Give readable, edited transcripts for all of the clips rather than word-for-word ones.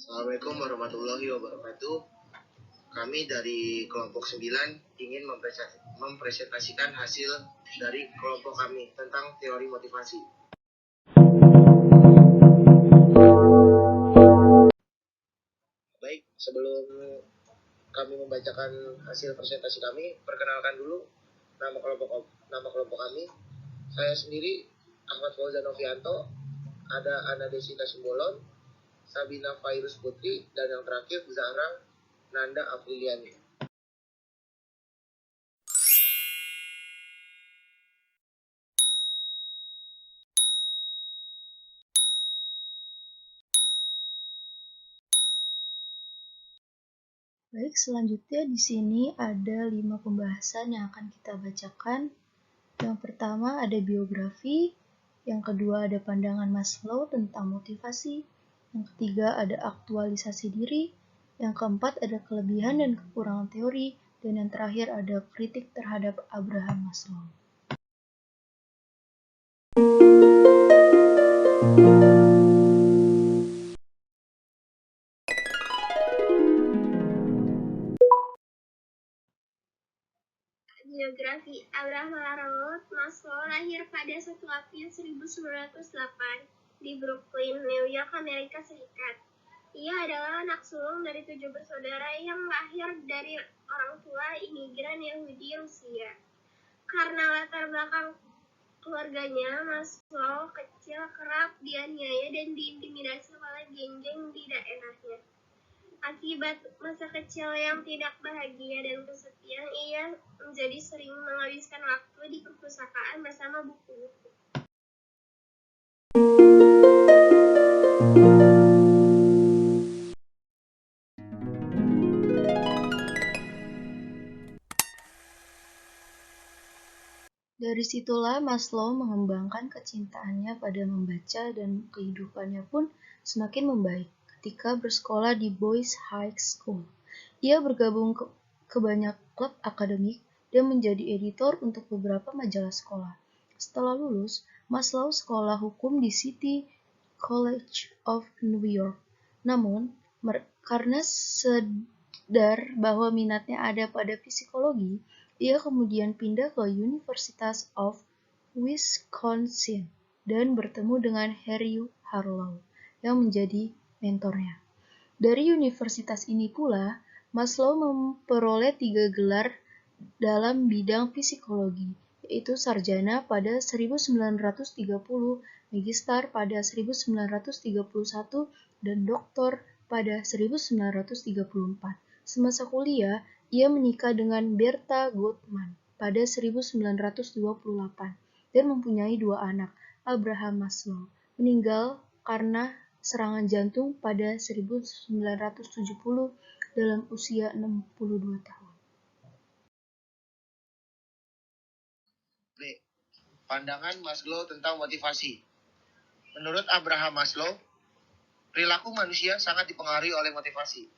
Assalamualaikum warahmatullahi wabarakatuh. Kami dari kelompok 9 ingin mempresentasikan hasil dari kelompok kami tentang teori motivasi. Baik, sebelum kami membacakan hasil presentasi kami, perkenalkan dulu nama kelompok kami. Saya sendiri Ahmad Fauzan Novianto, ada Ana Desita Simbolon, Sabina Fairus Putri, dan yang terakhir Zahra Nanda Apriliani. Baik, selanjutnya di sini ada 5 pembahasan yang akan kita bacakan. Yang pertama ada biografi, yang kedua ada pandangan Maslow tentang motivasi, yang ketiga ada aktualisasi diri, yang keempat ada kelebihan dan kekurangan teori, dan yang terakhir ada kritik terhadap Abraham Maslow. Biografi Abraham Maslow lahir pada 1 April 1908 di Brooklyn, New York, Amerika Serikat. Ia adalah anak sulung dari 7 bersaudara yang lahir dari orang tua imigran Yahudi Rusia. Karena latar belakang keluarganya, Maslow kecil kerap dianiaya dan diintimidasi oleh geng-geng di daerahnya. Akibat masa kecil yang tidak bahagia dan kesepian, ia menjadi sering menghabiskan waktu di perpustakaan bersama buku-buku. Dari situlah Maslow mengembangkan kecintaannya pada membaca dan kehidupannya pun semakin membaik ketika bersekolah di Boys High School. Ia bergabung ke banyak klub akademik dan menjadi editor untuk beberapa majalah sekolah. Setelah lulus, Maslow sekolah hukum di City College of New York. Namun, karena sadar bahwa minatnya ada pada psikologi, ia kemudian pindah ke University of Wisconsin dan bertemu dengan Harry Harlow yang menjadi mentornya. Dari universitas ini pula, Maslow memperoleh 3 gelar dalam bidang psikologi, yaitu sarjana pada 1930, magister pada 1931, dan doktor pada 1934. Semasa kuliah, ia menikah dengan Bertha Gottman pada 1928 dan mempunyai 2 anak. Abraham Maslow meninggal karena serangan jantung pada 1970 dalam usia 62 tahun. B. Pandangan Maslow tentang motivasi. Menurut Abraham Maslow, perilaku manusia sangat dipengaruhi oleh motivasi.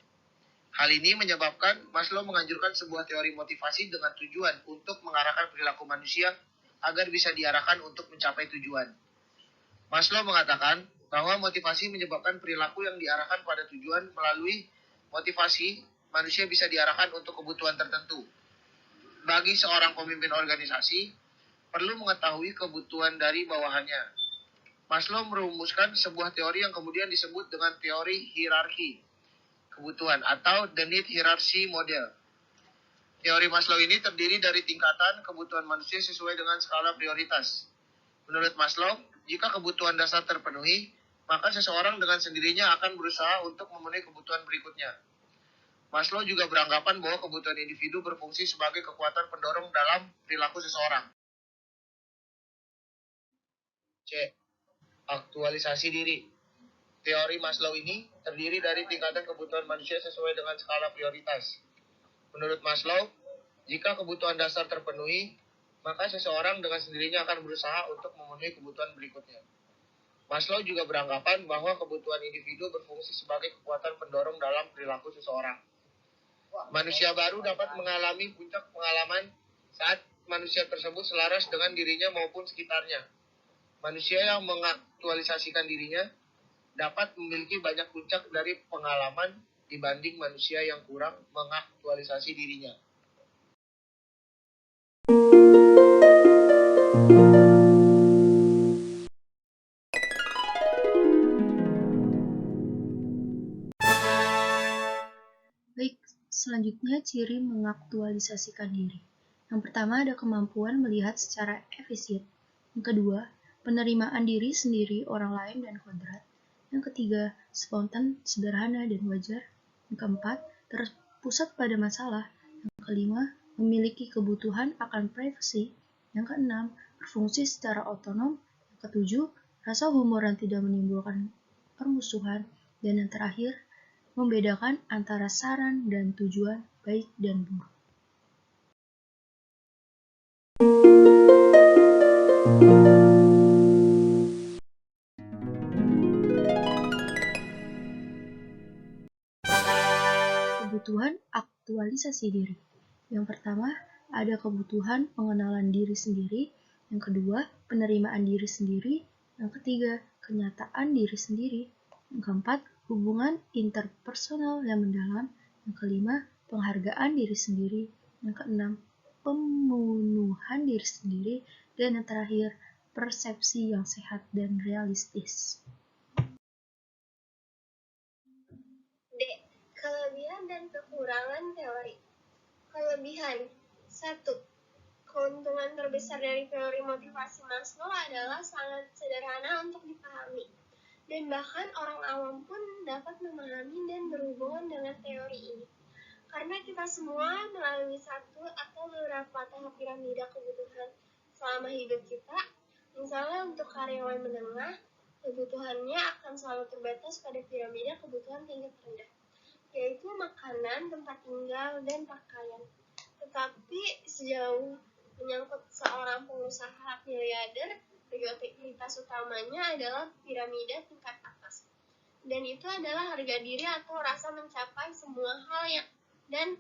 Hal ini menyebabkan Maslow menganjurkan sebuah teori motivasi dengan tujuan untuk mengarahkan perilaku manusia agar bisa diarahkan untuk mencapai tujuan. Maslow mengatakan bahwa motivasi menyebabkan perilaku yang diarahkan pada tujuan. Melalui motivasi, manusia bisa diarahkan untuk kebutuhan tertentu. Bagi seorang pemimpin organisasi, perlu mengetahui kebutuhan dari bawahannya. Maslow merumuskan sebuah teori yang kemudian disebut dengan teori hierarki kebutuhan atau the need hierarchy model. Teori Maslow ini terdiri dari tingkatan kebutuhan manusia sesuai dengan skala prioritas. Menurut Maslow, jika kebutuhan dasar terpenuhi, maka seseorang dengan sendirinya akan berusaha untuk memenuhi kebutuhan berikutnya. Maslow juga beranggapan bahwa kebutuhan individu berfungsi sebagai kekuatan pendorong dalam perilaku seseorang. C. Aktualisasi diri. Teori Maslow ini terdiri dari tingkatan kebutuhan manusia sesuai dengan skala prioritas. Menurut Maslow, jika kebutuhan dasar terpenuhi, maka seseorang dengan sendirinya akan berusaha untuk memenuhi kebutuhan berikutnya. Maslow juga beranggapan bahwa kebutuhan individu berfungsi sebagai kekuatan pendorong dalam perilaku seseorang. Manusia baru dapat mengalami puncak pengalaman saat manusia tersebut selaras dengan dirinya maupun sekitarnya. Manusia yang mengaktualisasikan dirinya dapat memiliki banyak puncak dari pengalaman dibanding manusia yang kurang mengaktualisasi dirinya. Baik, selanjutnya ciri mengaktualisasikan diri. Yang pertama ada kemampuan melihat secara efisien. Yang kedua, penerimaan diri sendiri, orang lain, dan kodrat. Yang ketiga, spontan, sederhana, dan wajar. Yang keempat, terpusat pada masalah. Yang kelima, memiliki kebutuhan akan privasi. Yang keenam, berfungsi secara otonom. Yang ketujuh, rasa humor yang tidak menimbulkan permusuhan. Dan yang terakhir, membedakan antara saran dan tujuan baik dan buruk. Kebutuhan aktualisasi diri. Yang pertama, ada kebutuhan pengenalan diri sendiri. Yang kedua, penerimaan diri sendiri. Yang ketiga, kenyataan diri sendiri. Yang keempat, hubungan interpersonal yang mendalam. Yang kelima, penghargaan diri sendiri. Yang keenam, pemenuhan diri sendiri. Dan yang terakhir, persepsi yang sehat dan realistis. D. Kelebihan dan kekurangan teori. Kelebihan 1. Keuntungan terbesar dari teori motivasi Maslow adalah sangat sederhana untuk dipahami, dan bahkan orang awam pun dapat memahami dan berhubungan dengan teori ini. Karena kita semua melalui satu atau beberapa tahap piramida kebutuhan selama hidup kita. Misalnya untuk karyawan menengah, kebutuhannya akan selalu terbatas pada piramida kebutuhan tingkat rendah, yaitu makanan, tempat tinggal, dan pakaian. Tetapi sejauh menyangkut seorang pengusaha miliarder, prioritas utamanya adalah piramida tingkat atas. Dan itu adalah harga diri atau rasa mencapai semua hal yang, dan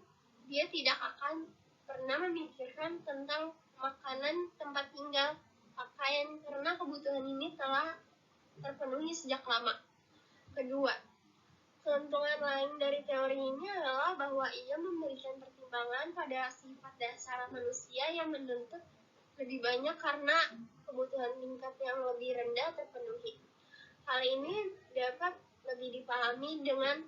dia tidak akan pernah memikirkan tentang makanan, tempat tinggal, pakaian, karena kebutuhan ini telah terpenuhi sejak lama. Kedua, keuntungan lain dari teori ini adalah bahwa ia memberikan pertimbangan pada sifat dasar manusia yang menuntut lebih banyak karena kebutuhan tingkat yang lebih rendah terpenuhi. Hal ini dapat lebih dipahami dengan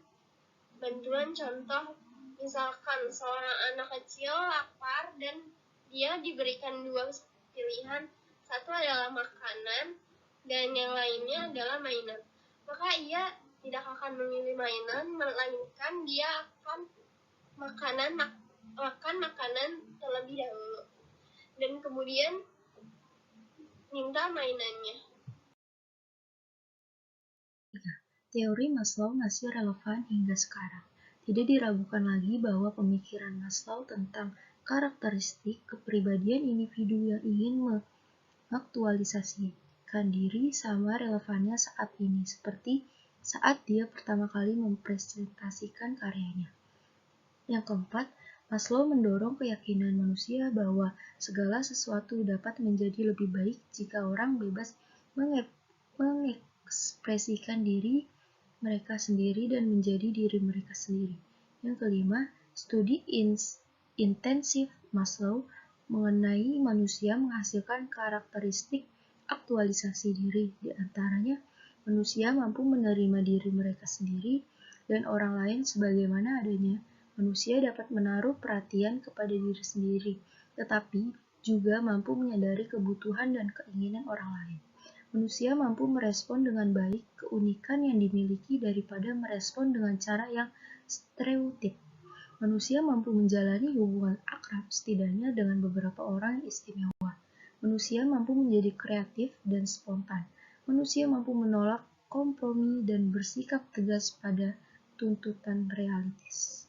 bantuan contoh, misalkan seorang anak kecil lapar dan dia diberikan dua pilihan, satu adalah makanan dan yang lainnya adalah mainan. Maka ia tidak akan memilih mainan, melainkan dia akan makan makanan terlebih dahulu dan kemudian minta mainannya. Teori Maslow masih relevan hingga sekarang. Tidak diragukan lagi bahwa pemikiran Maslow tentang karakteristik kepribadian individu yang ingin mengaktualisasikan diri sama relevannya saat ini, seperti saat dia pertama kali mempresentasikan karyanya. Yang keempat, Maslow mendorong keyakinan manusia bahwa segala sesuatu dapat menjadi lebih baik jika orang bebas mengekspresikan diri mereka sendiri dan menjadi diri mereka sendiri. Yang kelima, studi intensif Maslow mengenai manusia menghasilkan karakteristik aktualisasi diri. Di antaranya, manusia mampu menerima diri mereka sendiri dan orang lain sebagaimana adanya. Manusia dapat menaruh perhatian kepada diri sendiri, tetapi juga mampu menyadari kebutuhan dan keinginan orang lain. Manusia mampu merespon dengan baik keunikan yang dimiliki daripada merespon dengan cara yang stereotip. Manusia mampu menjalani hubungan akrab setidaknya dengan beberapa orang yang istimewa. Manusia mampu menjadi kreatif dan spontan. Manusia mampu menolak kompromi dan bersikap tegas pada tuntutan realistis.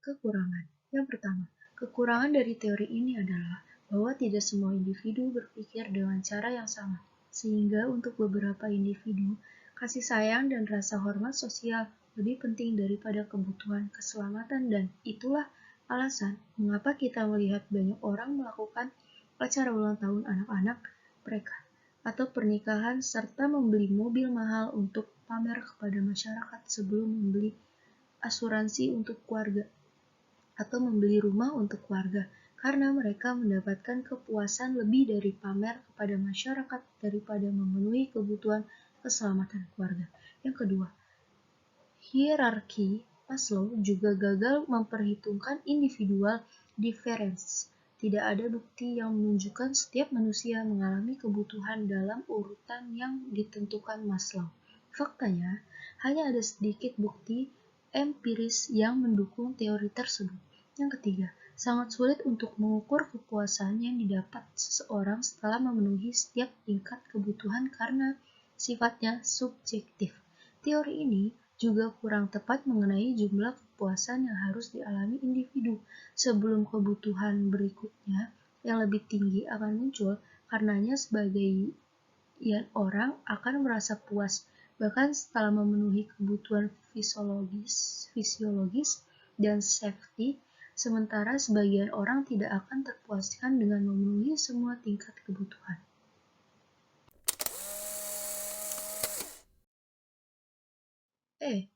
Kekurangan. Yang pertama, kekurangan dari teori ini adalah bahwa tidak semua individu berpikir dengan cara yang sama, sehingga untuk beberapa individu, kasih sayang dan rasa hormat sosial lebih penting daripada kebutuhan keselamatan, dan itulah alasan mengapa kita melihat banyak orang melakukan acara ulang tahun anak-anak mereka. atau pernikahan serta membeli mobil mahal untuk pamer kepada masyarakat sebelum membeli asuransi untuk keluarga atau membeli rumah untuk keluarga karena mereka mendapatkan kepuasan lebih dari pamer kepada masyarakat daripada memenuhi kebutuhan keselamatan keluarga. Yang kedua, hierarki Maslow juga gagal memperhitungkan individual difference. Tidak ada bukti yang menunjukkan setiap manusia mengalami kebutuhan dalam urutan yang ditentukan Maslow. Faktanya, hanya ada sedikit bukti empiris yang mendukung teori tersebut. Yang ketiga, sangat sulit untuk mengukur kepuasan yang didapat seseorang setelah memenuhi setiap tingkat kebutuhan karena sifatnya subjektif. Teori ini juga kurang tepat mengenai jumlah kepuasan yang harus dialami individu sebelum kebutuhan berikutnya yang lebih tinggi akan muncul. Karenanya sebagian orang akan merasa puas bahkan setelah memenuhi kebutuhan fisiologis dan safety, sementara sebagian orang tidak akan terpuaskan dengan memenuhi semua tingkat kebutuhan.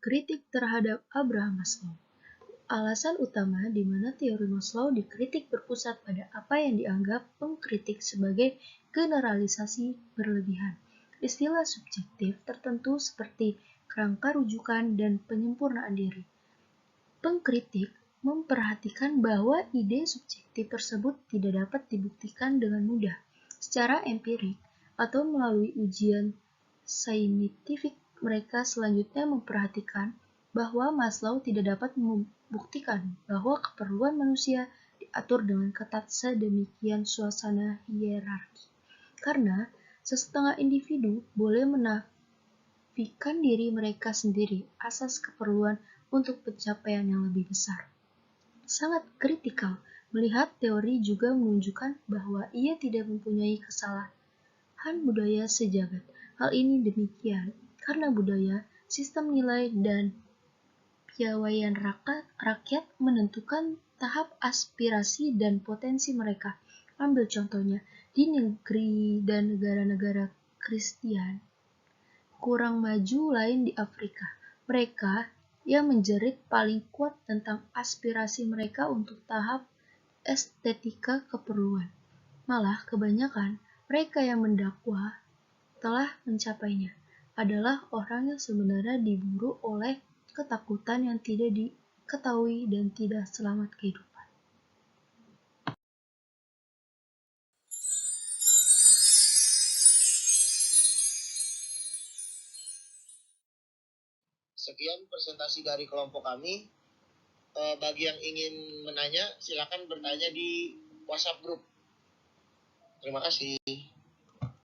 Kritik terhadap Abraham Maslow. Alasan utama di mana teori Maslow dikritik berpusat pada apa yang dianggap pengkritik sebagai generalisasi berlebihan. Istilah subjektif tertentu seperti kerangka rujukan dan penyempurnaan diri. Pengkritik memperhatikan bahwa ide subjektif tersebut tidak dapat dibuktikan dengan mudah secara empirik atau melalui ujian saintifik. Mereka selanjutnya memperhatikan bahwa Maslow tidak dapat membuktikan bahwa keperluan manusia diatur dengan ketat sedemikian suasana hierarki. Karena sesetengah individu boleh menafikan diri mereka sendiri asas keperluan untuk pencapaian yang lebih besar. Sangat kritikal melihat teori juga menunjukkan bahwa ia tidak mempunyai kesalahan budaya sejagat. Hal ini demikian karena budaya, sistem nilai, dan piawaian rakyat menentukan tahap aspirasi dan potensi mereka. Ambil contohnya, di negeri dan negara-negara Kristen kurang maju lain di Afrika, mereka yang menjerit paling kuat tentang aspirasi mereka untuk tahap estetika keperluan. Malah kebanyakan mereka yang mendakwa telah mencapainya adalah orang yang sebenarnya diburu oleh ketakutan yang tidak diketahui dan tidak selamat kehidupan. Sekian presentasi dari kelompok kami. Bagi yang ingin menanya, silakan bertanya di WhatsApp grup. Terima kasih.